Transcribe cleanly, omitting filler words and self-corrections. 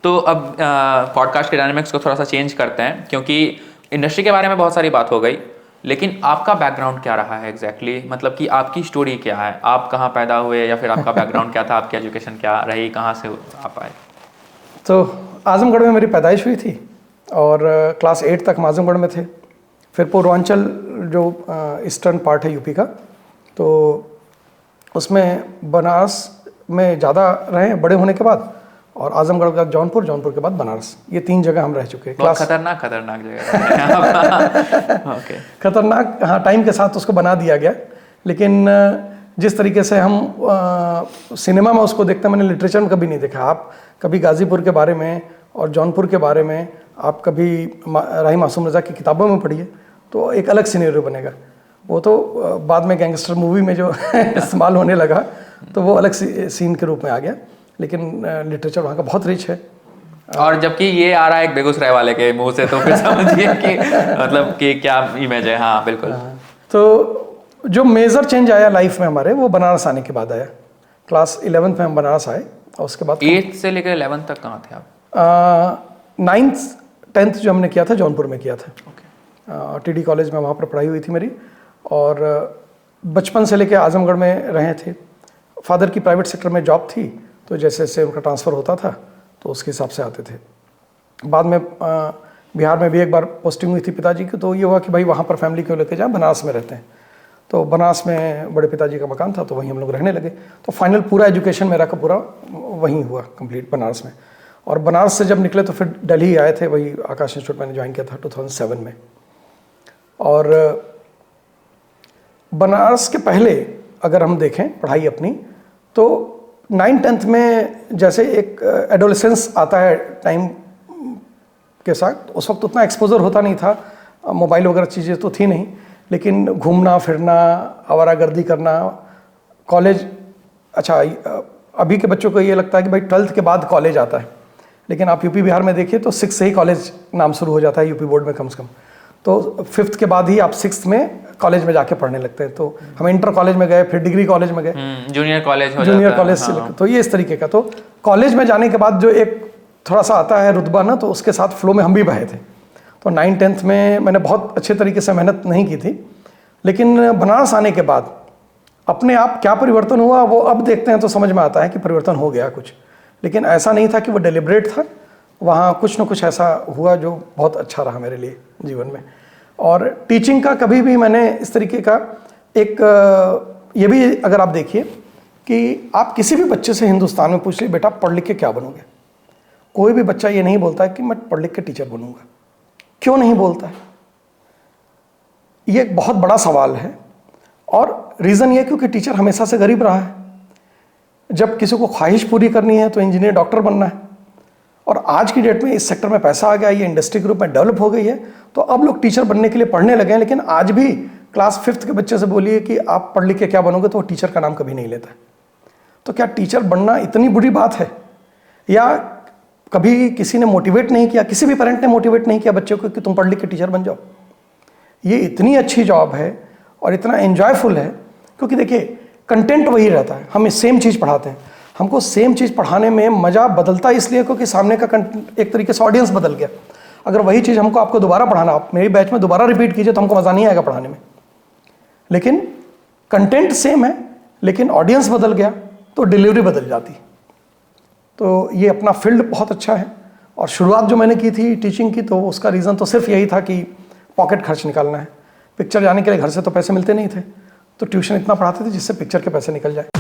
तो अब पॉडकास्ट के डायनामिक्स को थोड़ा सा चेंज करते हैं, क्योंकि इंडस्ट्री के बारे में बहुत सारी बात हो गई, लेकिन आपका बैकग्राउंड क्या रहा है एग्जैक्टली मतलब कि आपकी स्टोरी क्या है, आप कहाँ पैदा हुए या फिर आपका बैकग्राउंड क्या था, आपकी एजुकेशन क्या रही, कहाँ से आप आए? तो आजमगढ़ में मेरी पैदाइश हुई थी और क्लास 8 तक हम आजमगढ़ में थे। फिर पूर्वांचल जो ईस्टर्न पार्ट है यूपी का, तो उसमें बनारस में ज़्यादा रहे बड़े होने के बाद, और आजमगढ़ के बाद जौनपुर, जौनपुर के बाद बनारस, ये 3 जगह हम रह चुके हैं। बहुत खतरनाक जगह ओके। खतरनाक, हाँ, टाइम के साथ उसको बना दिया गया, लेकिन जिस तरीके से हम सिनेमा में उसको देखते हैं, मैंने लिटरेचर में कभी नहीं देखा। आप कभी गाज़ीपुर के बारे में और जौनपुर के बारे में आप कभी राही मासूम रज़ा की किताबों में पढ़िए तो एक अलग सिनेरियो बनेगा। वो तो बाद में गैंगस्टर मूवी में जो इस्तेमाल होने लगा तो वो अलग सीन के रूप में आ गया, लेकिन लिटरेचर वहाँ का बहुत रिच है। और जबकि ये आ रहा है एक बेगूसराय वाले के मुंह से, तो फिर समझिए कि मतलब कि क्या इमेज है। हाँ बिल्कुल। तो जो मेजर चेंज आया लाइफ में हमारे, वो बनारस आने के बाद आया। क्लास 11th में हम बनारस आए और उसके बाद 8th से लेकर 11th तक कहाँ थे आप? 9th 10th जो हमने किया था जौनपुर में किया था। ओके। टीडी कॉलेज में वहाँ पर पढ़ाई हुई थी मेरी, और बचपन से लेकर आजमगढ़ में रहे थे। फादर की प्राइवेट सेक्टर में जॉब थी, तो जैसे जैसे उनका ट्रांसफ़र होता था तो उसके हिसाब से आते थे। बाद में बिहार में भी एक बार पोस्टिंग हुई थी पिताजी की, तो ये हुआ कि भाई वहाँ पर फैमिली क्यों लेके जाए, बनारस में रहते हैं। तो बनारस में बड़े पिताजी का मकान था, तो वहीं हम लोग रहने लगे। तो फाइनल पूरा एजुकेशन मेरा का पूरा वहीं हुआ कंप्लीट, बनारस में। और बनारस से जब निकले तो फिर दिल्ली आए थे, वही आकाश इंस्टीट्यूट मैंने ज्वाइन किया था 2007 में। और बनारस के पहले अगर हम देखें पढ़ाई अपनी, तो 9th-10th में जैसे एक एडोलेसेंस आता है टाइम के साथ, उस वक्त उतना एक्सपोजर होता नहीं था, मोबाइल वगैरह चीज़ें तो थी नहीं, लेकिन घूमना फिरना, आवारागर्दी करना, कॉलेज। अच्छा, अभी के बच्चों को ये लगता है कि भाई 12th के बाद कॉलेज आता है, लेकिन आप यूपी बिहार में देखिए तो 6 से ही कॉलेज नाम शुरू हो जाता है यूपी बोर्ड में कम से कम। तो 5th के बाद ही आप 6th में कॉलेज में जाके पढ़ने लगते हैं। तो हम इंटर कॉलेज में गए, फिर डिग्री कॉलेज में गए, जूनियर कॉलेज हो जूनियर जाता कॉलेज से हाँ। तो ये इस तरीके का। तो कॉलेज में जाने के बाद जो एक थोड़ा सा आता है रुतबा ना, तो उसके साथ फ्लो में हम भी बहे थे। तो 9th-10th में मैंने बहुत अच्छे तरीके से मेहनत नहीं की थी, लेकिन बनारस आने के बाद अपने आप क्या परिवर्तन हुआ वो अब देखते हैं तो समझ में आता है कि परिवर्तन हो गया कुछ, लेकिन ऐसा नहीं था कि वो डेलिब्रेट था। वहाँ कुछ ना कुछ ऐसा हुआ जो बहुत अच्छा रहा मेरे लिए जीवन में। और टीचिंग का कभी भी मैंने इस तरीके का एक ये भी अगर आप देखिए कि आप किसी भी बच्चे से हिंदुस्तान में पूछ लीजिए बेटा पढ़ लिख के क्या बनोगे, कोई भी बच्चा ये नहीं बोलता है कि मैं पढ़ लिख के टीचर बनूंगा। क्यों नहीं बोलता है? ये एक बहुत बड़ा सवाल है, और रीज़न ये क्योंकि टीचर हमेशा से गरीब रहा है। जब किसी को ख्वाहिश पूरी करनी है तो इंजीनियर डॉक्टर बनना है, और आज की डेट में इस सेक्टर में पैसा आ गया, ये इंडस्ट्री के रूप में डेवलप हो गई है, तो अब लोग टीचर बनने के लिए पढ़ने लगे हैं। लेकिन आज भी क्लास 5th के बच्चे से बोलिए कि आप पढ़ लिख के क्या बनोगे, तो वो टीचर का नाम कभी नहीं लेता है। तो क्या टीचर बनना इतनी बुरी बात है? या कभी किसी ने मोटिवेट नहीं किया, किसी भी पेरेंट ने मोटिवेट नहीं किया बच्चों को कि तुम पढ़ लिख के टीचर बन जाओ? ये इतनी अच्छी जॉब है और इतना एंजॉयफुल है, क्योंकि देखिए कंटेंट वही रहता है, हम सेम चीज़ पढ़ाते हैं। हमको सेम चीज़ पढ़ाने में मज़ा बदलता इसलिए क्योंकि सामने का एक तरीके से ऑडियंस बदल गया। अगर वही चीज़ हमको आपको दोबारा पढ़ाना, आप मेरी बैच में दोबारा रिपीट कीजिए तो हमको मज़ा नहीं आएगा पढ़ाने में। लेकिन कंटेंट सेम है, लेकिन ऑडियंस बदल गया तो डिलीवरी बदल जाती। तो ये अपना फील्ड बहुत अच्छा है। और शुरुआत जो मैंने की थी टीचिंग की, तो उसका रीज़न तो सिर्फ यही था कि पॉकेट खर्च निकालना है। पिक्चर जाने के लिए घर से तो पैसे मिलते नहीं थे, तो ट्यूशन इतना पढ़ाते थे जिससे पिक्चर के पैसे निकल जाए।